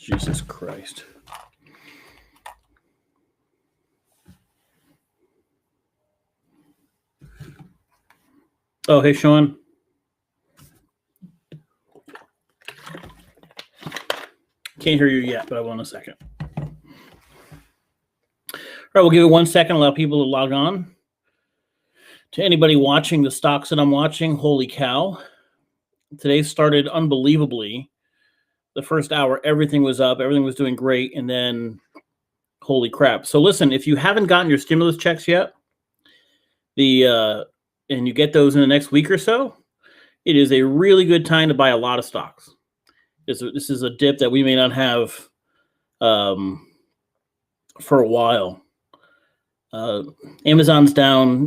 Jesus Christ. Oh, hey, Sean. Can't hear you yet, but I will in a second. All right, we'll give it 1 second, allow people to log on. To anybody watching the stocks that I'm watching, holy cow. Today started unbelievably. The first hour, everything was up, everything was doing great, and then holy crap. So listen, if you haven't gotten your stimulus checks yet, and you get those in the next week or so, it is a really good time to buy a lot of stocks. This is a dip that we may not have for a while. Amazon's down.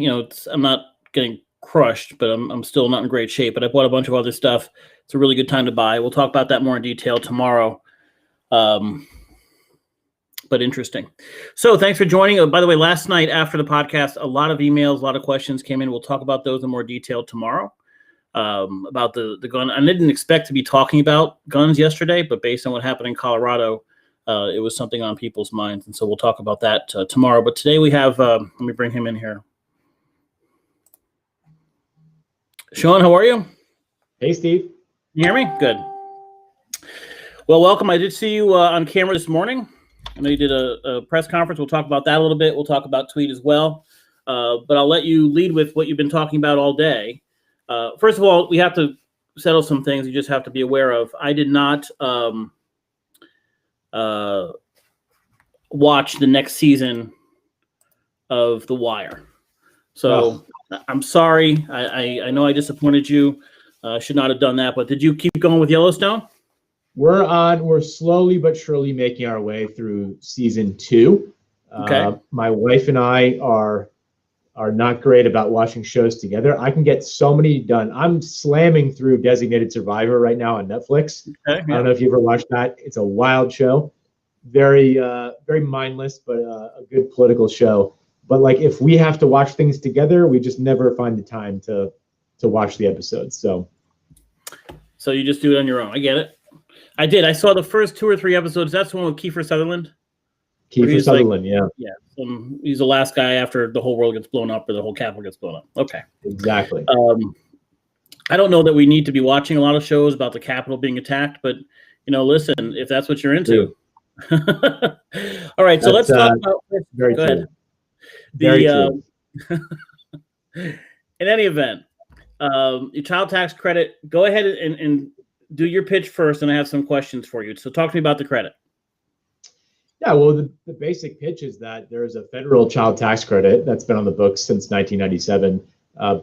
I'm not getting crushed, but I'm still not in great shape. But I bought a bunch of other stuff. It's a really good time to buy. We'll talk about that more in detail tomorrow. But interesting. So thanks for joining. By the way, last night after the podcast, a lot of emails, a lot of questions came in. We'll talk about those in more detail tomorrow. About the gun. I didn't expect to be talking about guns yesterday, but based on what happened in Colorado, it was something on people's minds. And so we'll talk about that tomorrow. But today we have, let me bring him in here. Sean, how are you? Hey, Steve. Can you hear me? Good. Well, welcome. I did see you on camera this morning. I know you did a press conference. We'll talk about that a little bit. We'll talk about Tweet as well. But I'll let you lead with what you've been talking about all day. First of all, we have to settle some things you just have to be aware of. I did not watch the next season of The Wire. So I'm sorry. I know I disappointed you. Should not have done that. But did you keep going with Yellowstone? We're slowly but surely making our way through season 2. Okay. My wife and I are not great about watching shows together. I can get so many done. I'm slamming through Designated Survivor right now on Netflix. Okay, I don't know if you ever watched that. It's a wild show. Very mindless, but a good political show. But like if we have to watch things together, we just never find the time to watch the episodes. So you just do it on your own. I get it. I did. I saw the first 2 or 3 episodes. That's the one with Kiefer Sutherland. Kiefer Sutherland, yeah. Yeah. He's the last guy after the whole world gets blown up or the whole Capitol gets blown up. Okay. Exactly. I don't know that we need to be watching a lot of shows about the Capitol being attacked, but, listen, if that's what you're into. All right. So let's talk about – very go ahead. Very true. In any event, your child tax credit, go ahead and do your pitch first, and I have some questions for you. So talk to me about the credit. Yeah, well, the basic pitch is that there is a federal child tax credit that's been on the books since 1997,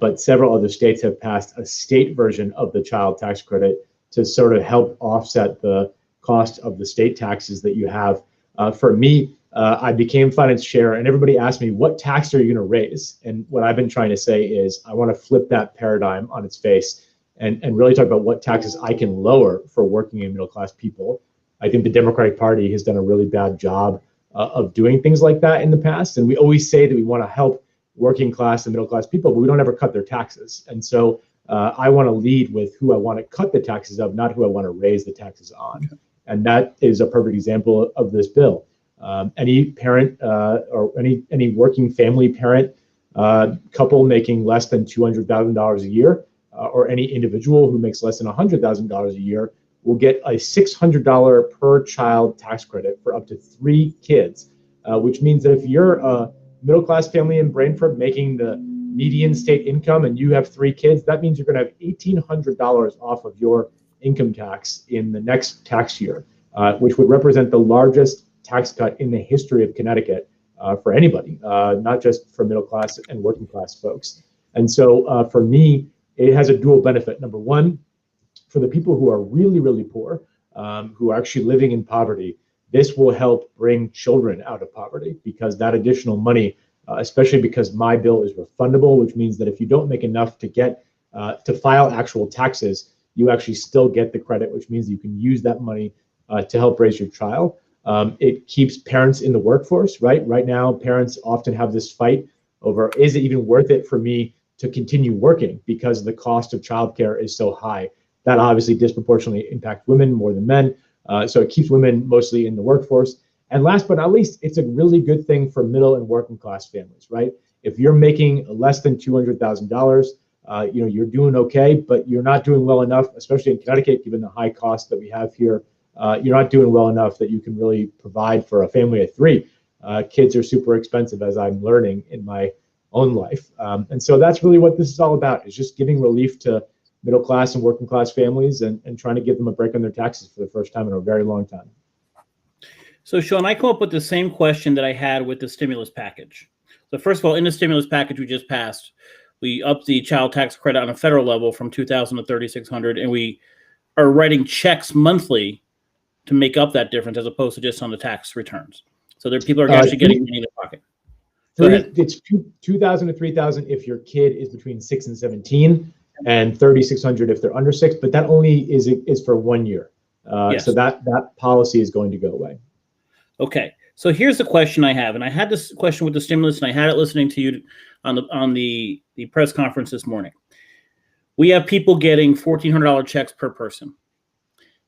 but several other states have passed a state version of the child tax credit to sort of help offset the cost of the state taxes that you have. For me, I became finance chair, and everybody asked me, what tax are you going to raise? And what I've been trying to say is I want to flip that paradigm on its face and really talk about what taxes I can lower for working and middle-class people. I think the Democratic Party has done a really bad job of doing things like that in the past. And we always say that we want to help working class and middle class people, but we don't ever cut their taxes. And so I want to lead with who I want to cut the taxes of, not who I want to raise the taxes on. And that is a perfect example of this bill. Any parent or any working family parent, couple making less than $200,000 a year, or any individual who makes less than $100,000 a year will get a $600 per child tax credit for up to 3 kids, which means that if you're a middle-class family in Brainford making the median state income and you have 3 kids, that means you're going to have $1,800 off of your income tax in the next tax year, which would represent the largest tax cut in the history of Connecticut for anybody, not just for middle-class and working-class folks. And so for me, it has a dual benefit. Number one, for the people who are really, really poor, who are actually living in poverty, this will help bring children out of poverty because that additional money, especially because my bill is refundable, which means that if you don't make enough to get to file actual taxes, you actually still get the credit, which means you can use that money to help raise your child. It keeps parents in the workforce, right? Right now, parents often have this fight over, is it even worth it for me to continue working because the cost of childcare is so high? That obviously disproportionately impacts women more than men. So it keeps women mostly in the workforce. And last but not least, it's a really good thing for middle and working class families, right? If you're making less than $200,000, you're doing okay, but you're not doing well enough, especially in Connecticut, given the high cost that we have here. You're not doing well enough that you can really provide for a family of three. Kids are super expensive, as I'm learning in my own life. And so that's really what this is all about, is just giving relief to middle class and working class families and trying to give them a break on their taxes for the first time in a very long time. So, Sean, I come up with the same question that I had with the stimulus package. So, first of all, in the stimulus package we just passed, we upped the child tax credit on a federal level from $2,000 to $3,600, and we are writing checks monthly to make up that difference, as opposed to just on the tax returns. So, people are actually getting money in their pocket. It's 2,000 to 3,000 if your kid is between 6 and 17, and 3,600 if they're under 6. But that only is for 1 year. Yes. So that policy is going to go away. Okay, so here's the question I have, and I had this question with the stimulus, and I had it listening to you on the press conference this morning. We have people getting $1,400 checks per person,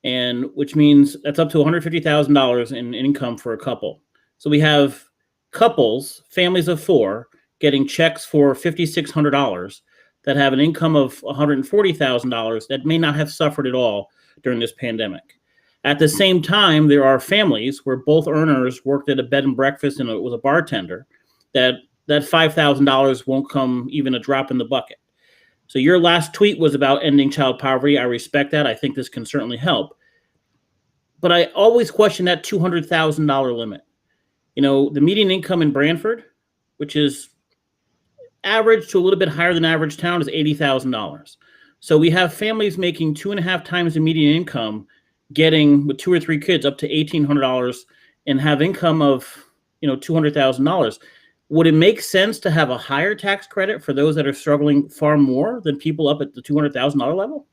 and which means that's up to $150,000 in income for a couple. So we have couples, families of four, getting checks for $5,600 that have an income of $140,000 that may not have suffered at all during this pandemic. At the same time, there are families where both earners worked at a bed and breakfast and was a bartender, that $5,000 won't come even a drop in the bucket. So your last tweet was about ending child poverty. I respect that. I think this can certainly help. But I always question that $200,000 limit. The median income in Branford, which is average to a little bit higher than average town, is $80,000. So we have families making 2.5 times the median income, getting with 2 or 3 kids up to $1,800 and have income of $200,000. Would it make sense to have a higher tax credit for those that are struggling far more than people up at the $200,000 level?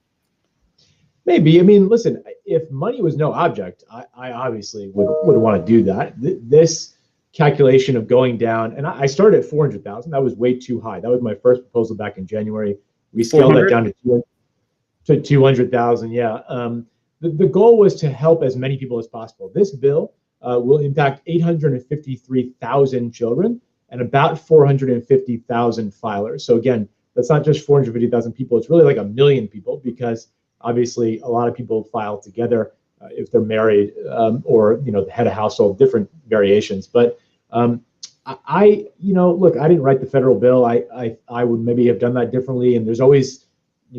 Maybe. I mean, listen, if money was no object, I obviously would want to do that. This calculation of going down, and I started at 400,000. That was way too high. That was my first proposal back in January. We scaled that down to 200,000. Yeah. The goal was to help as many people as possible. This bill will impact 853,000 children and about 450,000 filers. So again, that's not just 450,000 people. It's really like 1 million people, because obviously a lot of people file together if they're married or the head of household, different variations. But look, I didn't write the federal bill. I would maybe have done that differently. And there's always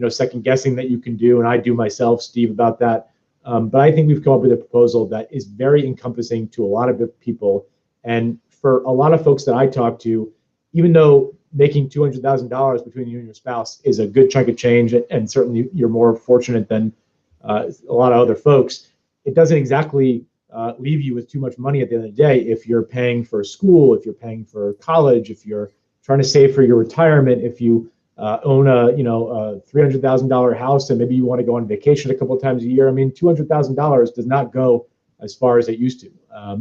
second guessing that you can do, and I do myself, Steve, about that. But I think we've come up with a proposal that is very encompassing to a lot of people. And for a lot of folks that I talk to, even though making $200,000 between you and your spouse is a good chunk of change, and certainly you're more fortunate than a lot of other folks, it doesn't exactly leave you with too much money at the end of the day if you're paying for school, if you're paying for college, if you're trying to save for your retirement, if you own a $300,000 house and maybe you want to go on vacation a couple of times a year. I mean, $200,000 does not go as far as it used to,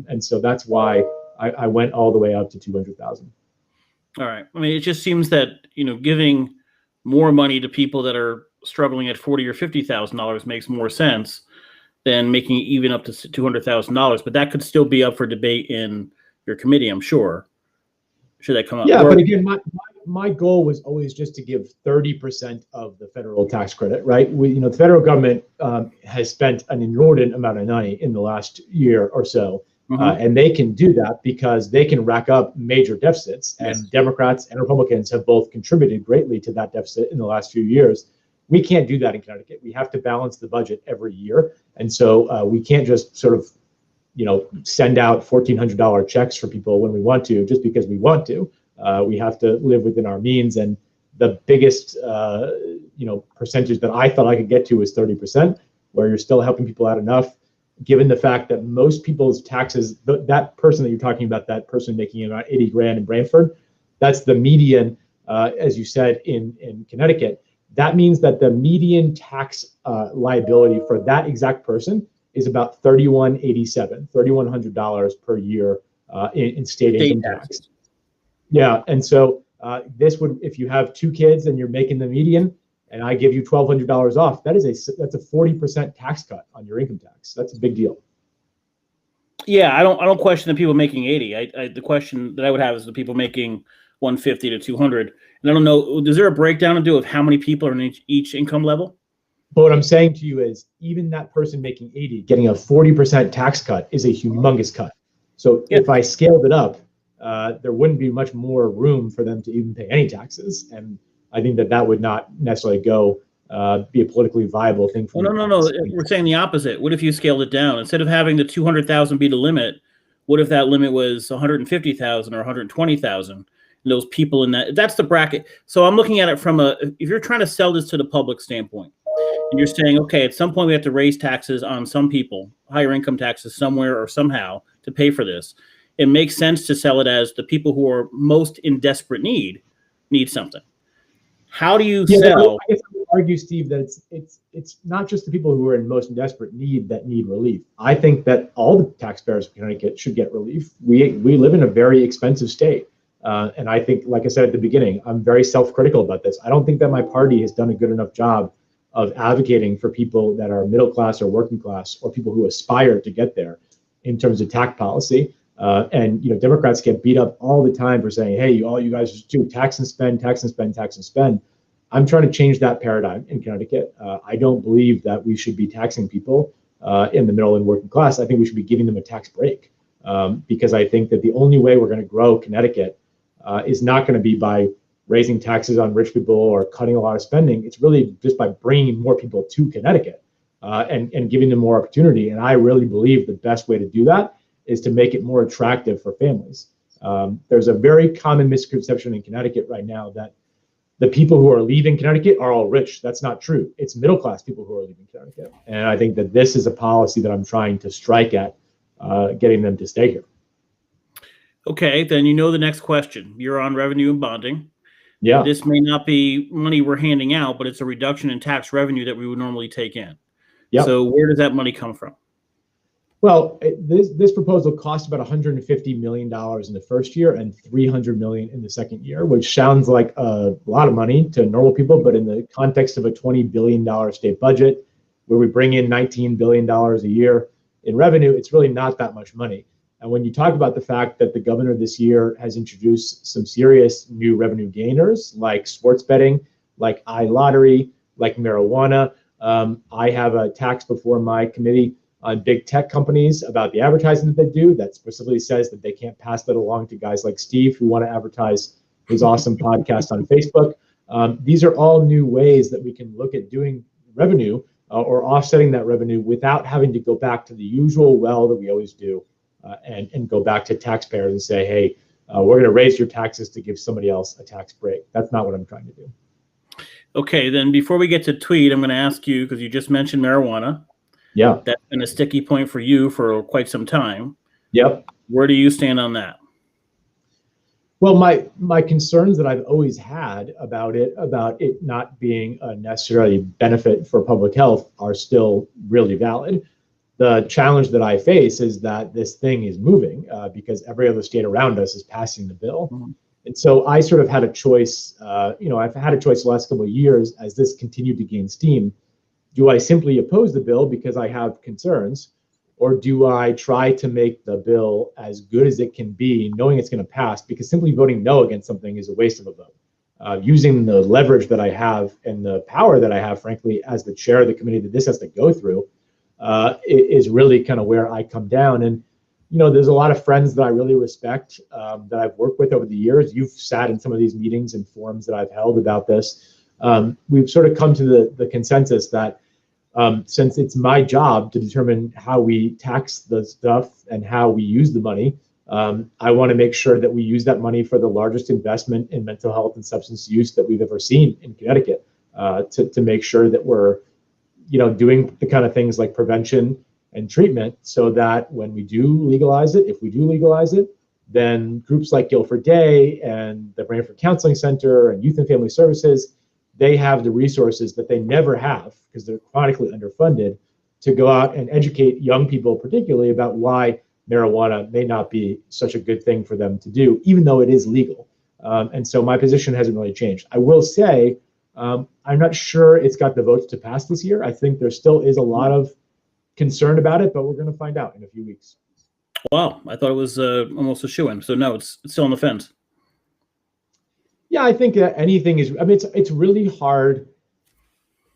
and so that's why I went all the way up to 200,000. All right. I mean, it just seems that giving more money to people that are struggling at $40,000 or $50,000 makes more sense than making it even up to $200,000. But that could still be up for debate in your committee, I'm sure. Should that come up? Yeah, but again, my goal was always just to give 30% of the federal tax credit, right? The federal government has spent an inordinate amount of money in the last year or so, and they can do that because they can rack up major deficits. And yes, Democrats and Republicans have both contributed greatly to that deficit in the last few years. We can't do that in Connecticut. We have to balance the budget every year, and so we can't just sort of send out $1,400 checks for people when we want to, just because we want to. We have to live within our means, and the biggest percentage that I thought I could get to is 30%, where you're still helping people out enough, given the fact that most people's taxes, that person that you're talking about, that person making about 80 grand in Branford, that's the median, as you said, in Connecticut. That means that the median tax liability for that exact person is about $3,187 per year in state income tax. Yeah, and so this would, if you have 2 kids and you're making the median, and I give you $1,200 off, that's a 40% tax cut on your income tax. That's a big deal. Yeah, I don't question the people making 80. The question that I would have is the people making 150 to 200. And I don't know, is there a breakdown to do of how many people are in each income level? But what I'm saying to you is, even that person making 80, getting a 40% tax cut is a humongous cut. So if I scaled it up, there wouldn't be much more room for them to even pay any taxes. And I think that would not necessarily be a politically viable thing for me. No. We're saying the opposite. What if you scaled it down? Instead of having the 200,000 be the limit, what if that limit was 150,000 or 120,000? And those people in that's the bracket. So I'm looking at it from if you're trying to sell this to the public standpoint, and you're saying, okay, at some point we have to raise taxes on some people, higher income taxes somewhere or somehow to pay for this. It makes sense to sell it as the people who are most in desperate need something. How do you sell? I guess I would argue, Steve, that it's not just the people who are in most desperate need that need relief. I think that all the taxpayers of Connecticut should get relief. We live in a very expensive state. And I think, like I said at the beginning, I'm very self-critical about this. I don't think that my party has done a good enough job of advocating for people that are middle class or working class, or people who aspire to get there in terms of tax policy. And Democrats get beat up all the time for saying, hey, all you guys just do tax and spend, tax and spend, tax and spend. I'm trying to change that paradigm in Connecticut. I don't believe that we should be taxing people in the middle and working class. I think we should be giving them a tax break, because I think that the only way we're going to grow Connecticut is not going to be by raising taxes on rich people or cutting a lot of spending. It's really just by bringing more people to Connecticut and giving them more opportunity. And I really believe the best way to do that is to make it more attractive for families. There's a very common misconception in Connecticut right now that the people who are leaving Connecticut are all rich. That's not true. It's middle-class people who are leaving Connecticut. And I think that this is a policy that I'm trying to strike at, getting them to stay here. Okay, then the next question. You're on revenue and bonding. Yeah. This may not be money we're handing out, but it's a reduction in tax revenue that we would normally take in. Yeah. So where does that money come from? Well, this proposal costs about $150 million in the first year and $300 million in the second year, which sounds like a lot of money to normal people, but in the context of a $20 billion state budget, where we bring in $19 billion a year in revenue, it's really not that much money. And when you talk about the fact that the governor this year has introduced some serious new revenue gainers, like sports betting, like iLottery, like marijuana, I have a tax before my committee on big tech companies about the advertising that they do that specifically says that they can't pass that along to guys like Steve who want to advertise his awesome podcast on Facebook. These are all new ways that we can look at doing revenue or offsetting that revenue without having to go back to the usual well that we always do and go back to taxpayers and say, hey, we're going to raise your taxes to give somebody else a tax break. That's not what I'm trying to do. Okay, then before we get to tweet, I'm going to ask you, because you just mentioned marijuana. Yeah. That's been a sticky point for you for quite some time. Yep. Where do you stand on that? Well, my concerns that I've always had about it not being a necessarily benefit for public health are still really valid. The challenge that I face is that this thing is moving because every other state around us is passing the bill. Mm-hmm. And so I sort of had a choice, I've had a choice the last couple of years as this continued to gain steam. Do I simply oppose the bill because I have concerns, or do I try to make the bill as good as it can be, knowing it's going to pass? Because simply voting no against something is a waste of a vote. Using the leverage that I have and the power that I have, frankly, as the chair of the committee that this has to go through, is really kind of where I come down. And, there's a lot of friends that I really respect that I've worked with over the years. You've sat in some of these meetings and forums that I've held about this. We've sort of come to the consensus that since it's my job to determine how we tax the stuff and how we use the money, I want to make sure that we use that money for the largest investment in mental health and substance use that we've ever seen in Connecticut, to make sure that we're doing the kind of things like prevention and treatment, so that when we do legalize it, if we do legalize it, then groups like Guilford Day and the Branford Counseling Center and Youth and Family Services, they have the resources that they never have because they're chronically underfunded to go out and educate young people, particularly about why marijuana may not be such a good thing for them to do, even though it is legal. And so my position hasn't really changed. I will say I'm not sure it's got the votes to pass this year. I think there still is a lot of concern about it, but we're going to find out in a few weeks. Wow, I thought it was almost a shoo-in. So no, it's still on the fence. Yeah, I think that anything is. I mean, it's really hard.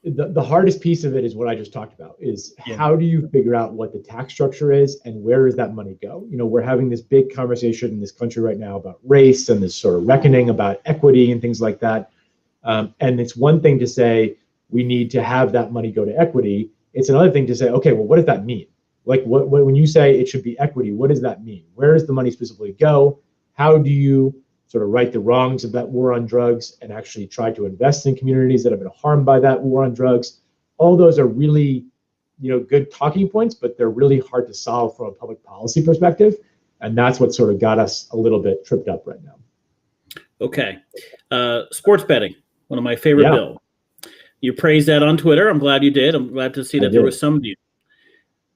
The hardest piece of it is what I just talked about. Is how do you figure out what the tax structure is and where does that money go? You know, we're having this big conversation in this country right now about race and this sort of reckoning about equity and things like that. And it's one thing to say we need to have that money go to equity. It's another thing to say, okay, well, what does that mean? Like, when you say it should be equity, what does that mean? Where does the money specifically go? How do you sort of right the wrongs of that war on drugs and actually try to invest in communities that have been harmed by that war on drugs? All those are really, good talking points, but they're really hard to solve from a public policy perspective. And that's what sort of got us a little bit tripped up right now. Okay. Sports betting, one of my favorite bills. You praised that on Twitter. I'm glad you did. I'm glad to see that there was some view.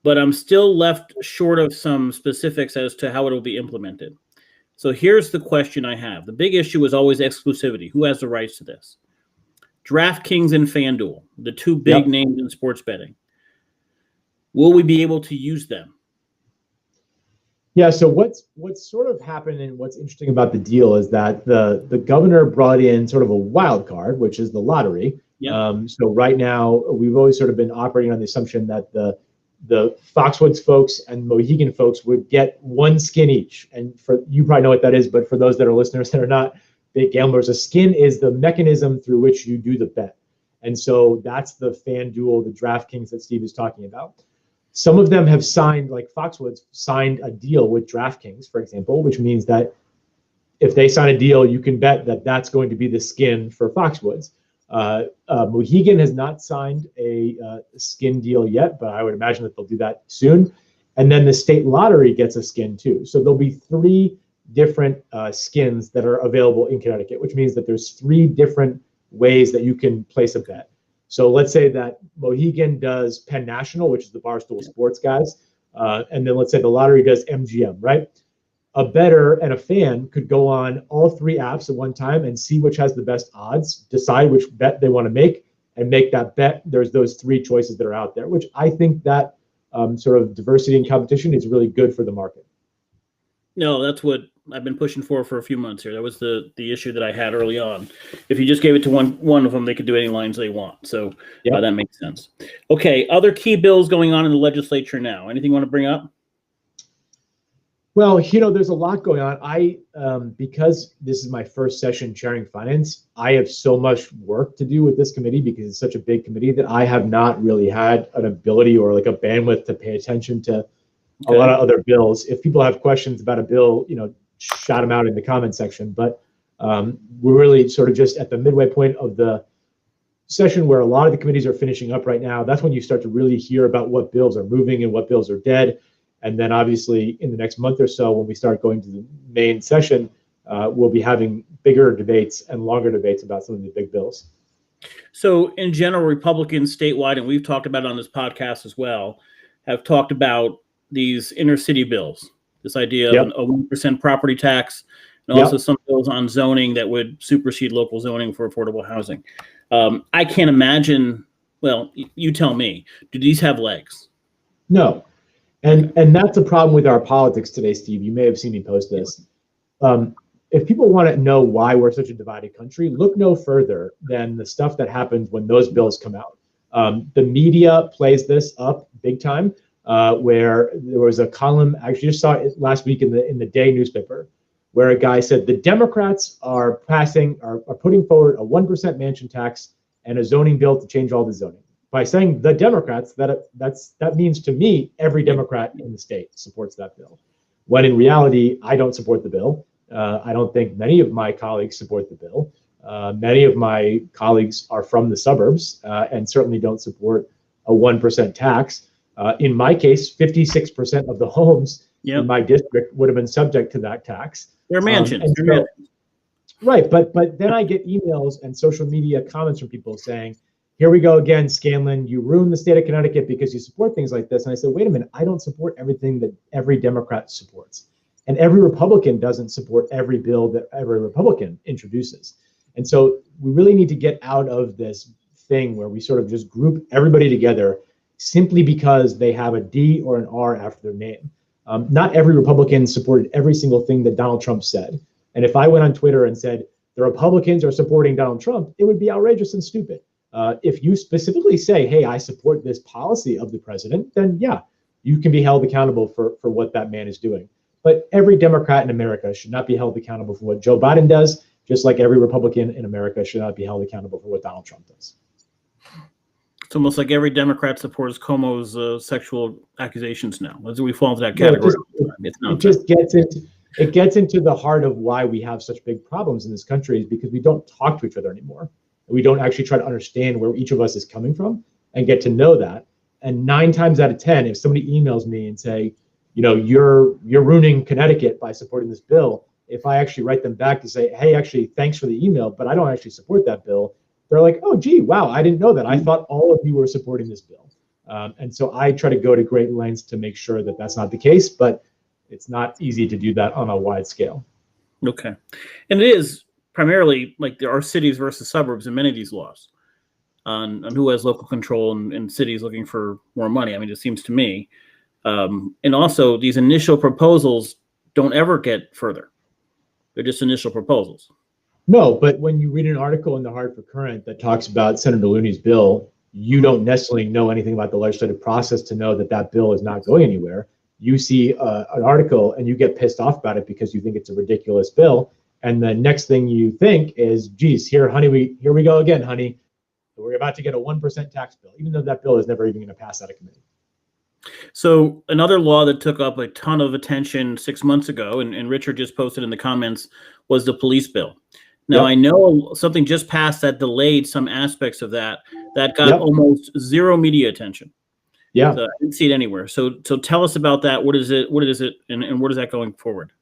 But I'm still left short of some specifics as to how it will be implemented. So here's the question I have. The big issue is always exclusivity. Who has the rights to this? DraftKings and FanDuel, the two big names in sports betting. Will we be able to use them? Yeah, so what's sort of happened and what's interesting about the deal is that the governor brought in sort of a wild card, which is the lottery. So right now, we've always sort of been operating on the assumption that the Foxwoods folks and Mohegan folks would get one skin each. And for you probably know what that is, but for those that are listeners that are not big gamblers, a skin is the mechanism through which you do the bet. And so that's the FanDuel, the DraftKings that Steve is talking about. Some of them have signed, like Foxwoods signed a deal with DraftKings, for example, which means that if they sign a deal, you can bet that that's going to be the skin for Foxwoods. Mohegan has not signed a skin deal yet, but I would imagine that they'll do that soon. And then the state lottery gets a skin too. So there'll be 3 different skins that are available in Connecticut, which means that there's 3 different ways that you can place a bet. So let's say that Mohegan does Penn National, which is the Barstool Sports guys. And then let's say the lottery does MGM, right? A bettor and a fan could go on all 3 apps at one time and see which has the best odds, decide which bet they want to make, and make that bet. There's those 3 choices that are out there, which I think that sort of diversity and competition is really good for the market. No, that's what I've been pushing for a few months here. That was the issue that I had early on. If you just gave it to one of them, they could do any lines they want. So that makes sense. Okay, other key bills going on in the legislature now. Anything you want to bring up? Well, there's a lot going on. Because this is my first session chairing finance, I have so much work to do with this committee because it's such a big committee that I have not really had an ability or like a bandwidth to pay attention to a lot of other bills. If people have questions about a bill, shout them out in the comment section. But we're really sort of just at the midway point of the session where a lot of the committees are finishing up right now. That's when you start to really hear about what bills are moving and what bills are dead. And then obviously in the next month or so, when we start going to the main session, we'll be having bigger debates and longer debates about some of the big bills. So in general, Republicans statewide, and we've talked about it on this podcast as well, have talked about these inner city bills, this idea of a 1% property tax, and also some bills on zoning that would supersede local zoning for affordable housing. I can't imagine, well, you tell me, do these have legs? No. And that's a problem with our politics today, Steve. You may have seen me post this. If people want to know why we're such a divided country, look no further than the stuff that happens when those bills come out. The media plays this up big time, where there was a column, I actually just saw it last week in the Day newspaper, where a guy said the Democrats are putting forward a 1% mansion tax and a zoning bill to change all the zoning. By saying the Democrats, that means to me every Democrat in the state supports that bill. When in reality, I don't support the bill. I don't think many of my colleagues support the bill. Many of my colleagues are from the suburbs and certainly don't support a 1% tax. In my case, 56% of the homes in my district would have been subject to that tax. They're mansions. Right, but then I get emails and social media comments from people saying, here we go again, Scanlon, you ruined the state of Connecticut because you support things like this. And I said, wait a minute, I don't support everything that every Democrat supports. And every Republican doesn't support every bill that every Republican introduces. And so we really need to get out of this thing where we sort of just group everybody together simply because they have a D or an R after their name. Not every Republican supported every single thing that Donald Trump said. And if I went on Twitter and said, the Republicans are supporting Donald Trump, it would be outrageous and stupid. If you specifically say, hey, I support this policy of the president, then yeah, you can be held accountable for what that man is doing. But every Democrat in America should not be held accountable for what Joe Biden does, just like every Republican in America should not be held accountable for what Donald Trump does. It's almost like every Democrat supports Cuomo's sexual accusations now. We fall into that category. It gets into the heart of why we have such big problems in this country, is because we don't talk to each other anymore. We don't actually try to understand where each of us is coming from and get to know that. And 9 times out of 10, if somebody emails me and say, you're ruining Connecticut by supporting this bill, if I actually write them back to say, hey, actually, thanks for the email, but I don't actually support that bill, they're like, oh, gee, wow, I didn't know that. I thought all of you were supporting this bill. And so I try to go to great lengths to make sure that that's not the case, but it's not easy to do that on a wide scale. Okay. And it is primarily like there are cities versus suburbs in many of these laws on who has local control and cities looking for more money. I mean, it seems to me. And also these initial proposals don't ever get further. They're just initial proposals. No, but when you read an article in the Hartford Courant that talks about Senator Looney's bill, you don't necessarily know anything about the legislative process to know that that bill is not going anywhere. You see an article and you get pissed off about it because you think it's a ridiculous bill. And the next thing you think is, geez, here we go again, honey. We're about to get a 1% tax bill, even though that bill is never even going to pass out of committee. So another law that took up a ton of attention 6 months ago, and Richard just posted in the comments, was the police bill. Now, I know something just passed that delayed some aspects of that got almost zero media attention. Yeah. So I didn't see it anywhere. So tell us about that. What is it, and where is that going forward?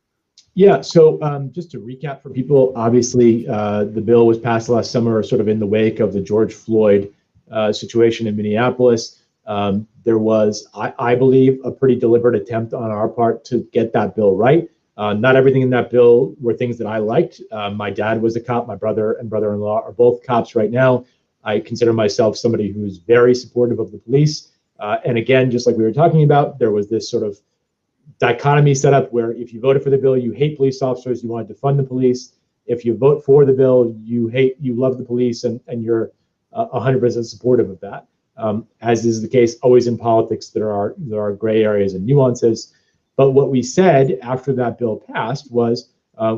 Yeah, so just to recap for people, obviously the bill was passed last summer sort of in the wake of the George Floyd situation in Minneapolis. There was, I believe, a pretty deliberate attempt on our part to get that bill right. Not everything in that bill were things that I liked. My dad was a cop. My brother and brother-in-law are both cops right now. I consider myself somebody who's very supportive of the police. And again, just like we were talking about, there was this sort of dichotomy set up where if you voted for the bill, you hate police officers, you want to defund the police. If you vote for the bill, you love the police, and you're 100% supportive of that. As is the case always in politics, there are gray areas and nuances. But what we said after that bill passed was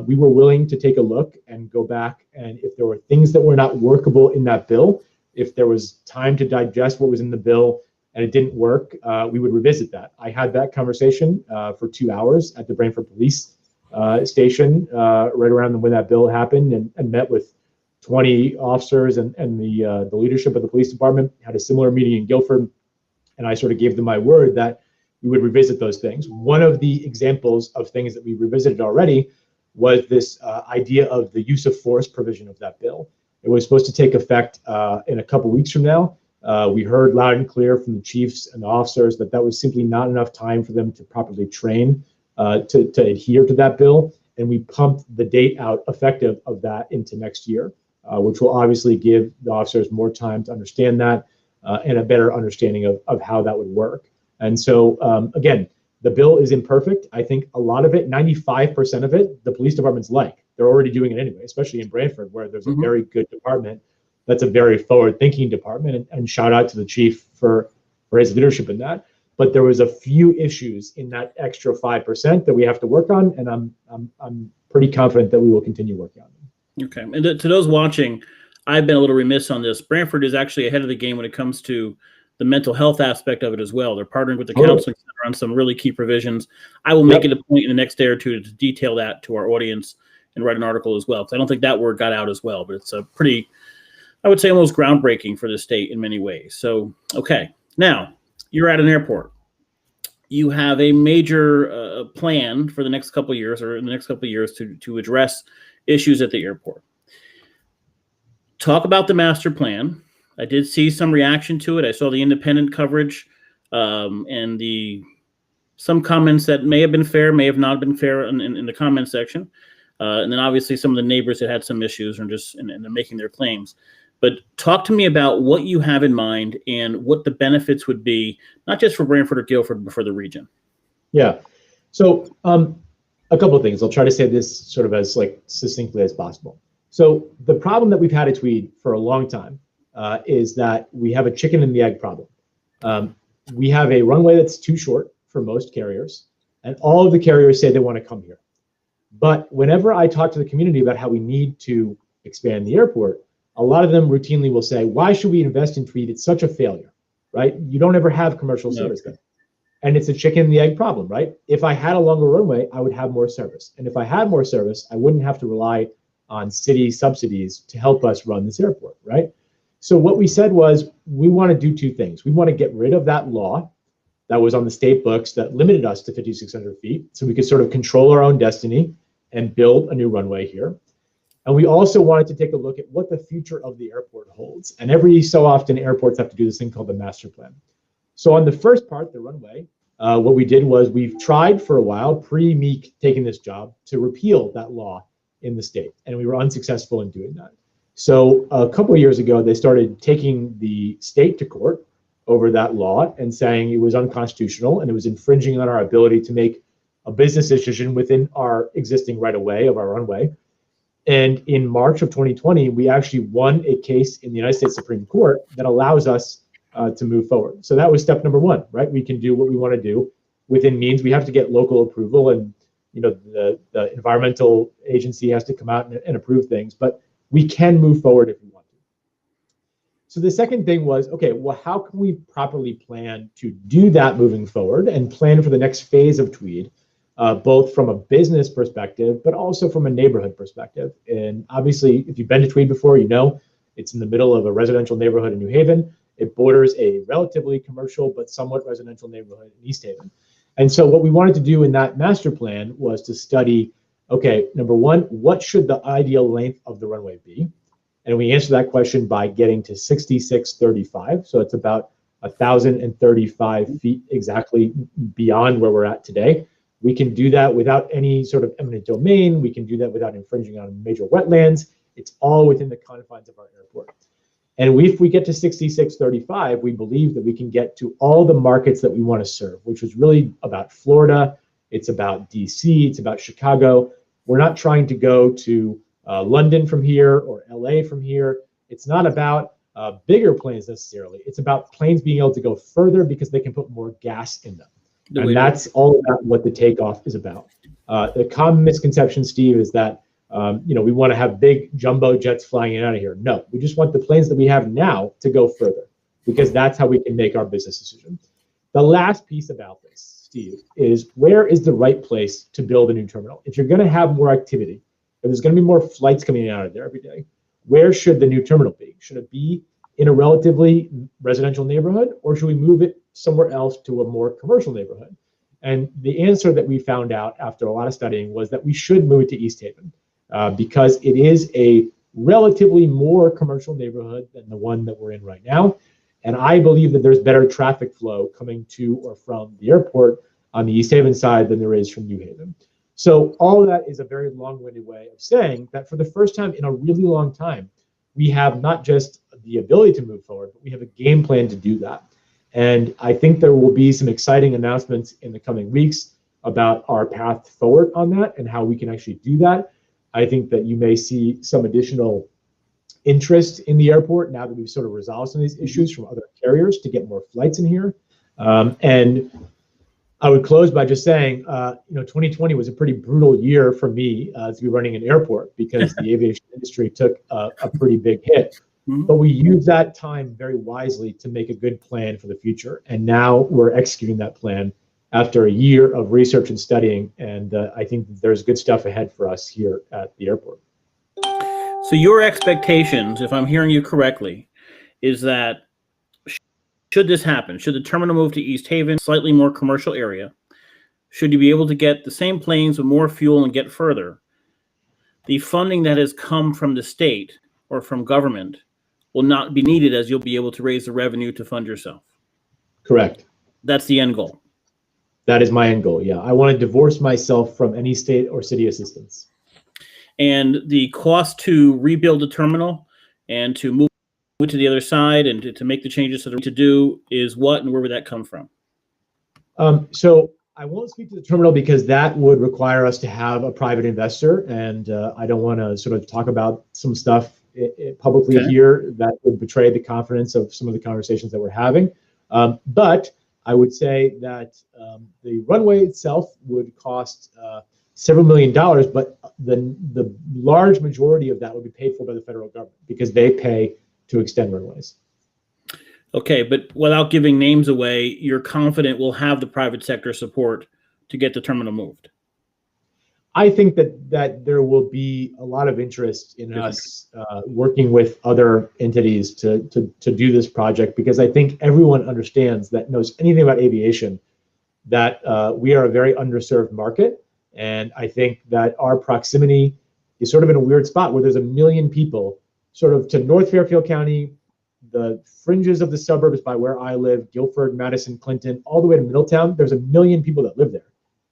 we were willing to take a look and go back, and if there were things that were not workable in that bill, if there was time to digest what was in the bill and it didn't work, we would revisit that. I had that conversation for 2 hours at the Brantford Police Station right around when that bill happened, and met with 20 officers and the leadership of the police department. Had a similar meeting in Guilford, and I sort of gave them my word that we would revisit those things. One of the examples of things that we revisited already was this idea of the use of force provision of that bill. It was supposed to take effect in a couple weeks from now. We heard loud and clear from the chiefs and the officers that was simply not enough time for them to properly train to adhere to that bill. And we pumped the date out effective of that into next year, which will obviously give the officers more time to understand that and a better understanding of how that would work. And so, again, the bill is imperfect. I think a lot of it, 95% of it, the police departments like. They're already doing it anyway, especially in Brantford, where there's a very good department. That's a very forward-thinking department, and shout out to the chief for his leadership in that. But there was a few issues in that extra 5% that we have to work on, and I'm pretty confident that we will continue working on them. Okay, and to those watching, I've been a little remiss on this. Brantford is actually ahead of the game when it comes to the mental health aspect of it as well. They're partnering with the counseling center on some really key provisions. I will make it a point in the next day or two to detail that to our audience and write an article as well, because I don't think that word got out as well, but it's a pretty, I would say, almost groundbreaking for the state in many ways. So, okay, now you're at an airport. You have a major plan for the next couple of years, or in the next couple of years, to address issues at the airport. Talk about the master plan. I did see some reaction to it. I saw the independent coverage and some comments that may have been fair, may have not been fair in the comment section. And then obviously some of the neighbors that had some issues and they're making their claims. But talk to me about what you have in mind and what the benefits would be, not just for Brantford or Guilford, but for the region. Yeah. So a couple of things. I'll try to say this sort of as like succinctly as possible. So the problem that we've had at Tweed for a long time is that we have a chicken and the egg problem. We have a runway that's too short for most carriers, and all of the carriers say they want to come here. But whenever I talk to the community about how we need to expand the airport, a lot of them routinely will say, why should we invest in Tweed? It's such a failure, right? You don't ever have commercial service there. And it's a chicken and the egg problem, right? If I had a longer runway, I would have more service. And if I had more service, I wouldn't have to rely on city subsidies to help us run this airport, right? So what we said was, we want to do two things. We want to get rid of that law that was on the state books that limited us to 5,600 feet, so we could sort of control our own destiny and build a new runway here. And we also wanted to take a look at what the future of the airport holds. And every so often, airports have to do this thing called the master plan. So on the first part, the runway, what we did was we've tried for a while, pre-me taking this job, to repeal that law in the state. And we were unsuccessful in doing that. So a couple of years ago, they started taking the state to court over that law and saying it was unconstitutional and it was infringing on our ability to make a business decision within our existing right-of-way of our runway. And in March of 2020, we actually won a case in the United States Supreme Court that allows us to move forward. So that was step number one, right? We can do what we want to do within means. We have to get local approval, and the environmental agency has to come out and approve things, but we can move forward if we want to. So the second thing was, okay, well, how can we properly plan to do that moving forward and plan for the next phase of Tweed, both from a business perspective, but also from a neighborhood perspective. And obviously, if you've been to Tweed before, you know it's in the middle of a residential neighborhood in New Haven. It borders a relatively commercial but somewhat residential neighborhood in East Haven. And so what we wanted to do in that master plan was to study, okay, number one, what should the ideal length of the runway be? And we answer that question by getting to 6635. So it's about 1,035 feet exactly beyond where we're at today. We can do that without any sort of eminent domain. We can do that without infringing on major wetlands. It's all within the confines of our airport. And if we get to 6635, we believe that we can get to all the markets that we want to serve, which was really about Florida. It's about DC. It's about Chicago. We're not trying to go to London from here or LA from here. It's not about bigger planes necessarily. It's about planes being able to go further because they can put more gas in them. And that's all about what the takeoff is about. The common misconception, Steve, is that we want to have big jumbo jets flying in and out of here. No, we just want the planes that we have now to go further, because that's how we can make our business decision. The last piece about this, Steve, is where is the right place to build a new terminal? If you're going to have more activity, if there's going to be more flights coming in and out of there every day, where should the new terminal be? Should it be in a relatively residential neighborhood, or should we move it somewhere else to a more commercial neighborhood? And the answer that we found out after a lot of studying was that we should move it to East Haven because it is a relatively more commercial neighborhood than the one that we're in right now. And I believe that there's better traffic flow coming to or from the airport on the East Haven side than there is from New Haven. So all of that is a very long-winded way of saying that for the first time in a really long time, we have not just the ability to move forward, but we have a game plan to do that. And I think there will be some exciting announcements in the coming weeks about our path forward on that and how we can actually do that. I think that you may see some additional interest in the airport now that we've sort of resolved some of these issues from other carriers to get more flights in here. And I would close by just saying, 2020 was a pretty brutal year for me to be running an airport because the aviation industry took a pretty big hit. But we used that time very wisely to make a good plan for the future. And now we're executing that plan after a year of research and studying. And I think there's good stuff ahead for us here at the airport. So your expectations, if I'm hearing you correctly, is that should this happen, should the terminal move to East Haven, slightly more commercial area, should you be able to get the same planes with more fuel and get further, the funding that has come from the state or from government will not be needed, as you'll be able to raise the revenue to fund yourself. Correct. That's the end goal. That is my end goal, yeah. I want to divorce myself from any state or city assistance. And the cost to rebuild the terminal and to move it to the other side and to make the changes to do is what, and where would that come from? So I won't speak to the terminal because that would require us to have a private investor, and I don't want to sort of talk about some stuff publicly here that would betray the confidence of some of the conversations that we're having. But I would say that the runway itself would cost several $1 million, but the large majority of that would be paid for by the federal government because they pay to extend runways. Okay, but without giving names away, you're confident we'll have the private sector support to get the terminal moved? I think that there will be a lot of interest in us working with other entities to do this project, because I think everyone understands that knows anything about aviation that we are a very underserved market. And I think that our proximity is sort of in a weird spot where there's 1 million people sort of to North Fairfield County, the fringes of the suburbs by where I live, Guilford, Madison, Clinton, all the way to Middletown. There's 1 million people that live there.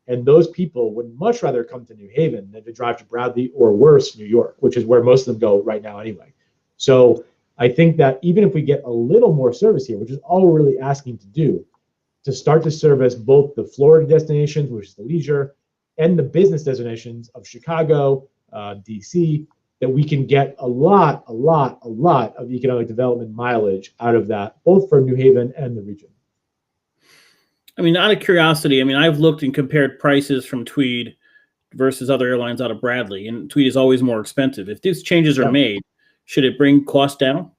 And those people would much rather come to New Haven than to drive to Bradley or worse, New York, which is where most of them go right now anyway. So I think that even if we get a little more service here, which is all we're really asking to do, to start to service both the Florida destinations, which is the leisure, and the business destinations of Chicago, DC, that we can get a lot of economic development mileage out of that, both for New Haven and the region. I mean, out of curiosity, I mean, I've looked and compared prices from Tweed versus other airlines out of Bradley, and Tweed is always more expensive. If these changes are made, should it bring costs down?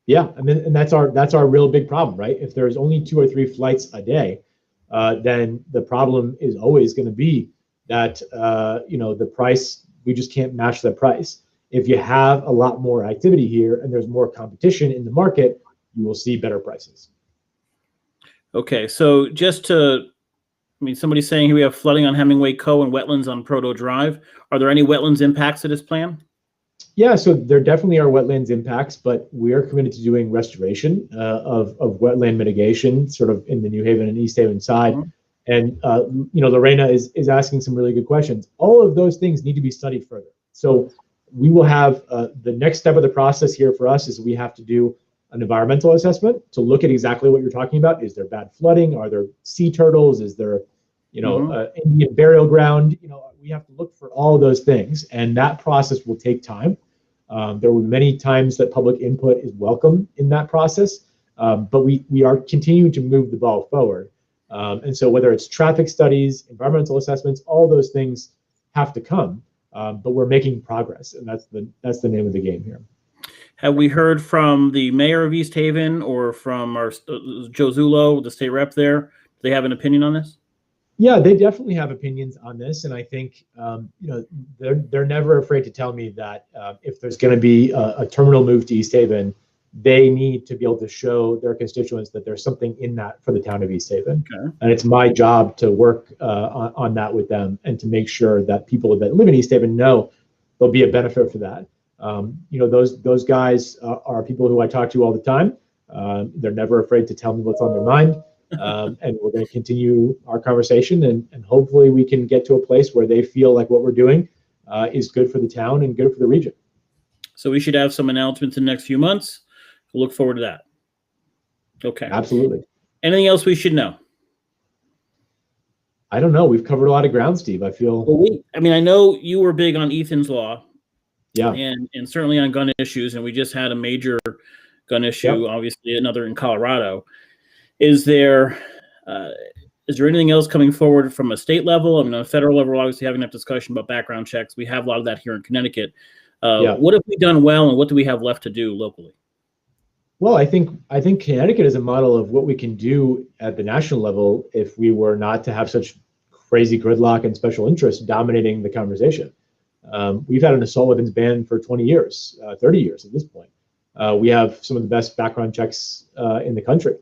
Yeah, I mean, and that's our real big problem, right? If there's only 2 or 3 flights a day, then the problem is always going to be that the price, we just can't match the price. If you have a lot more activity here and there's more competition in the market, you will see better prices. Okay, so somebody's saying here we have flooding on Hemingway Cove and wetlands on Proto Drive. Are there any wetlands impacts to this plan? Yeah, so there definitely are wetlands impacts, but we are committed to doing restoration of wetland mitigation, sort of in the New Haven and East Haven side. Mm-hmm. And Lorena is asking some really good questions. All of those things need to be studied further. So we will have the next step of the process here for us is we have to do an environmental assessment to look at exactly what you're talking about. Is there bad flooding? Are there sea turtles? Is there, Indian burial ground? We have to look for all those things, and that process will take time. There will be many times that public input is welcome in that process, but we are continuing to move the ball forward. And so whether it's traffic studies, environmental assessments, all those things have to come, but we're making progress, and that's the name of the game here. Have we heard from the mayor of East Haven or from our Joe Zullo, the state rep there? Do they have an opinion on this? Yeah, they definitely have opinions on this, and I think they're never afraid to tell me that if there's going to be a terminal move to East Haven, they need to be able to show their constituents that there's something in that for the town of East Haven. Okay. And it's my job to work on that with them and to make sure that people that live in East Haven know there'll be a benefit for that. Those guys are people who I talk to all the time. They're never afraid to tell me what's on their mind. And we're going to continue our conversation, and hopefully we can get to a place where they feel like what we're doing is good for the town and good for the region. So we should have some announcements in the next few months. We'll look forward to that. Okay. Absolutely. Anything else we should know? I don't know. We've covered a lot of ground, Steve. I feel. Well, I know you were big on Ethan's Law. Yeah. And certainly on gun issues, and we just had a major gun issue, obviously another in Colorado. Is there anything else coming forward from a state level? I mean, on a federal level, we're obviously having that discussion about background checks. We have a lot of that here in Connecticut. What have we done well, and what do we have left to do locally? Well, I think Connecticut is a model of what we can do at the national level if we were not to have such crazy gridlock and special interests dominating the conversation. We've had an assault weapons ban for 20 years, 30 years at this point. We have some of the best background checks in the country.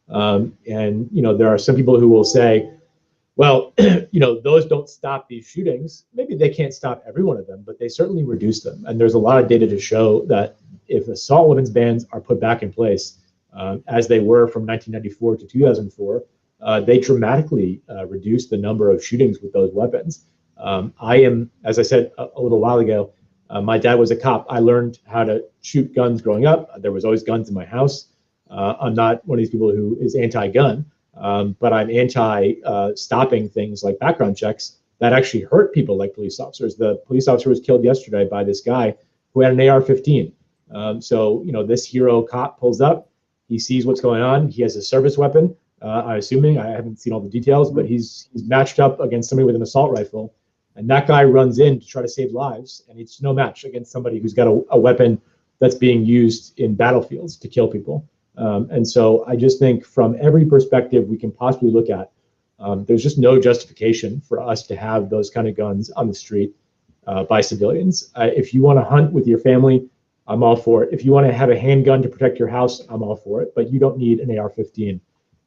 And there are some people who will say, well, those don't stop these shootings. Maybe they can't stop every one of them, but they certainly reduce them. And there's a lot of data to show that if assault weapons bans are put back in place, as they were from 1994 to 2004, they dramatically reduce the number of shootings with those weapons. I am, as I said a little while ago, My dad was a cop. I learned how to shoot guns growing up. There was always guns in my house. I'm not one of these people who is anti-gun, but I'm anti-stopping things like background checks that actually hurt people like police officers. The police officer was killed yesterday by this guy who had an AR-15. So, this hero cop pulls up. He sees what's going on. He has a service weapon. I'm assuming, I haven't seen all the details, but he's matched up against somebody with an assault rifle. And that guy runs in to try to save lives, and it's no match against somebody who's got a weapon that's being used in battlefields to kill people. And so I just think from every perspective we can possibly look at, there's just no justification for us to have those kind of guns on the street by civilians. If you want to hunt with your family, I'm all for it. If you want to have a handgun to protect your house, I'm all for it. But you don't need an AR-15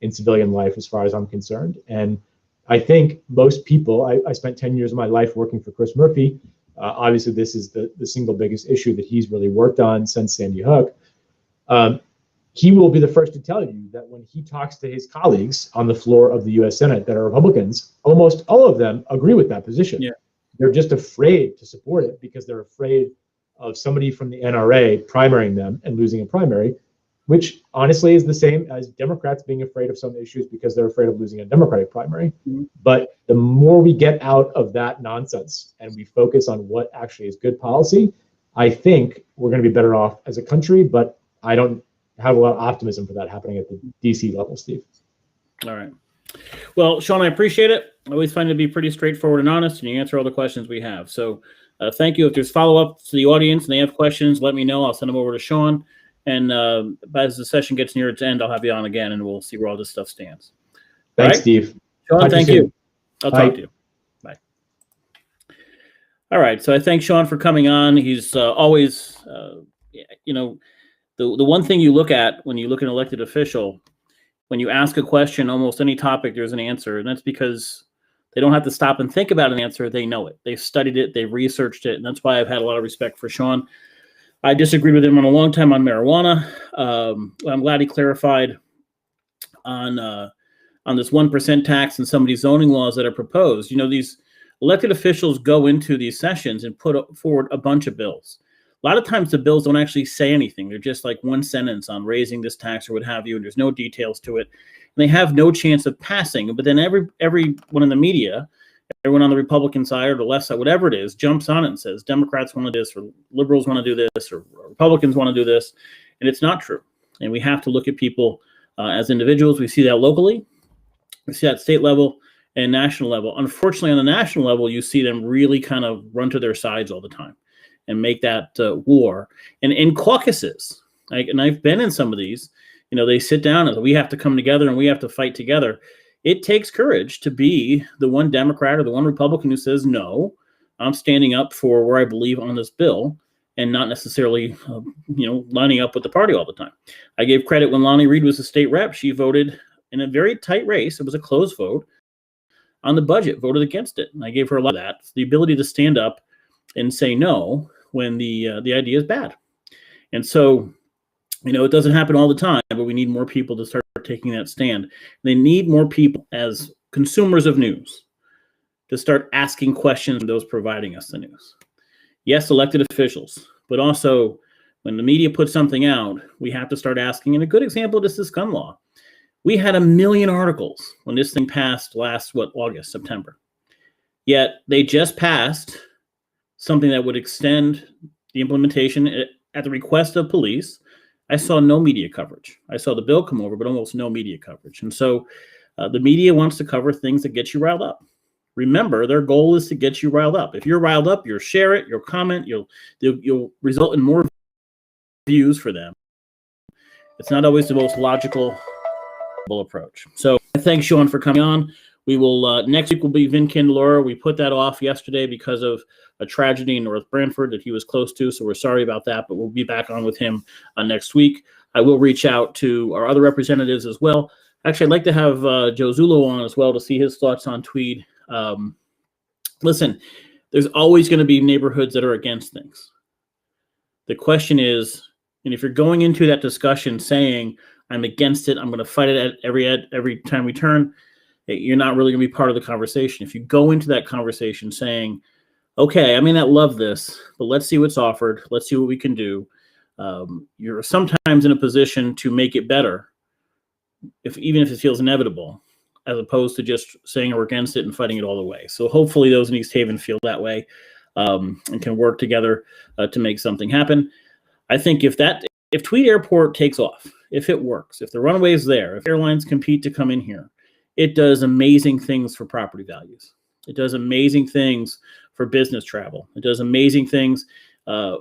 in civilian life as far as I'm concerned. And I think most people, I spent 10 years of my life working for Chris Murphy. Obviously, this is the single biggest issue that he's really worked on since Sandy Hook. He will be the first to tell you that when he talks to his colleagues on the floor of the U.S. Senate that are Republicans, almost all of them agree with that position. Yeah. They're just afraid to support it because they're afraid of somebody from the NRA primarying them and losing a primary, which honestly is the same as Democrats being afraid of some issues because they're afraid of losing a Democratic primary. Mm-hmm. But the more we get out of that nonsense and we focus on what actually is good policy, I think we're going to be better off as a country, but I don't have a lot of optimism for that happening at the DC level, Steve. All right. Well, Sean, I appreciate it. I always find it to be pretty straightforward and honest, and you answer all the questions we have. So thank you. If there's follow-up to the audience and they have questions, let me know. I'll send them over to Sean. And as the session gets near its end, I'll have you on again, and we'll see where all this stuff stands. Thanks, right? Steve. Sean, thank you. I'll talk to you. Bye. All right. So I thank Sean for coming on. He's always, the one thing you look at when you look at an elected official, when you ask a question, almost any topic, there's an answer. And that's because they don't have to stop and think about an answer. They know it. They've studied it. They've researched it. And that's why I've had a lot of respect for Sean. I disagreed with him on a long time on marijuana. I'm glad he clarified on this 1% tax and some of these zoning laws that are proposed. These elected officials go into these sessions and put forward a bunch of bills. A lot of times the bills don't actually say anything. They're just like one sentence on raising this tax or what have you, and there's no details to it. And they have no chance of passing. But then everyone in the media, everyone on the Republican side or the left side, whatever it is, jumps on it and says Democrats want to do this, or liberals want to do this, or Republicans want to do this. And it's not true. And we have to look at people as individuals. We see that locally. We see that at state level and national level. Unfortunately, on the national level, you see them really kind of run to their sides all the time and make that war. And in caucuses, and I've been in some of these, they sit down and we have to come together and we have to fight together. It takes courage to be the one Democrat or the one Republican who says, no, I'm standing up for where I believe on this bill and not necessarily, lining up with the party all the time. I gave credit when Lonnie Reed was a state rep. She voted in a very tight race. It was a close vote on the budget, voted against it. And I gave her a lot of that. The ability to stand up and say no when the idea is bad. And so, it doesn't happen all the time, but we need more people to start taking that stand. They need more people as consumers of news to start asking questions from those providing us the news. Yes, elected officials, but also when the media puts something out, we have to start asking. And a good example of this is gun law. We had 1 million articles when this thing passed last, August, September. Yet they just passed something that would extend the implementation at the request of police. I saw no media coverage. I saw the bill come over, but almost no media coverage. And so the media wants to cover things that get you riled up. Remember, their goal is to get you riled up. If you're riled up, you'll share it, you'll comment, you'll result in more views for them. It's not always the most logical approach. So I thank Sean for coming on. We will, next week will be Vin Candelora. We put that off yesterday because of a tragedy in North Branford that he was close to. So we're sorry about that, but we'll be back on with him next week. I will reach out to our other representatives as well. Actually, I'd like to have Joe Zullo on as well to see his thoughts on Tweed. Listen, there's always going to be neighborhoods that are against things. The question is, and if you're going into that discussion saying, I'm against it, I'm going to fight it at every time we turn, you're not really going to be part of the conversation. If you go into that conversation saying, okay, I may not love this, but let's see what's offered. Let's see what we can do. You're sometimes in a position to make it better, even if it feels inevitable, as opposed to just saying we're against it and fighting it all the way. So hopefully those in East Haven feel that way and can work together to make something happen. I think if Tweed Airport takes off, if it works, if the runway is there, if airlines compete to come in here, it does amazing things for property values. It does amazing things for business travel. It does amazing things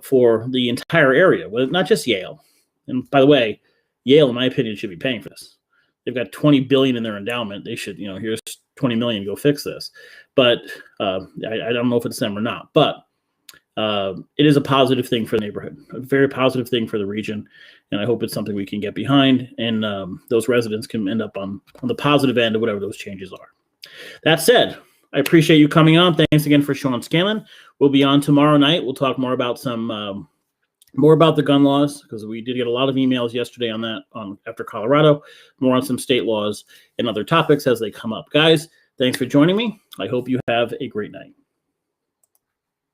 for the entire area, not just Yale. And by the way, Yale, in my opinion, should be paying for this. They've got $20 billion in their endowment. They should, here's $20 million, go fix this. But I don't know if it's them or not. But it is a positive thing for the neighborhood, a very positive thing for the region. And I hope it's something we can get behind, and those residents can end up on the positive end of whatever those changes are. That said, I appreciate you coming on. Thanks again for Sean Scanlon. We'll be on tomorrow night. We'll talk more about more about the gun laws, because we did get a lot of emails yesterday on that after Colorado, more on some state laws and other topics as they come up. Guys, thanks for joining me. I hope you have a great night.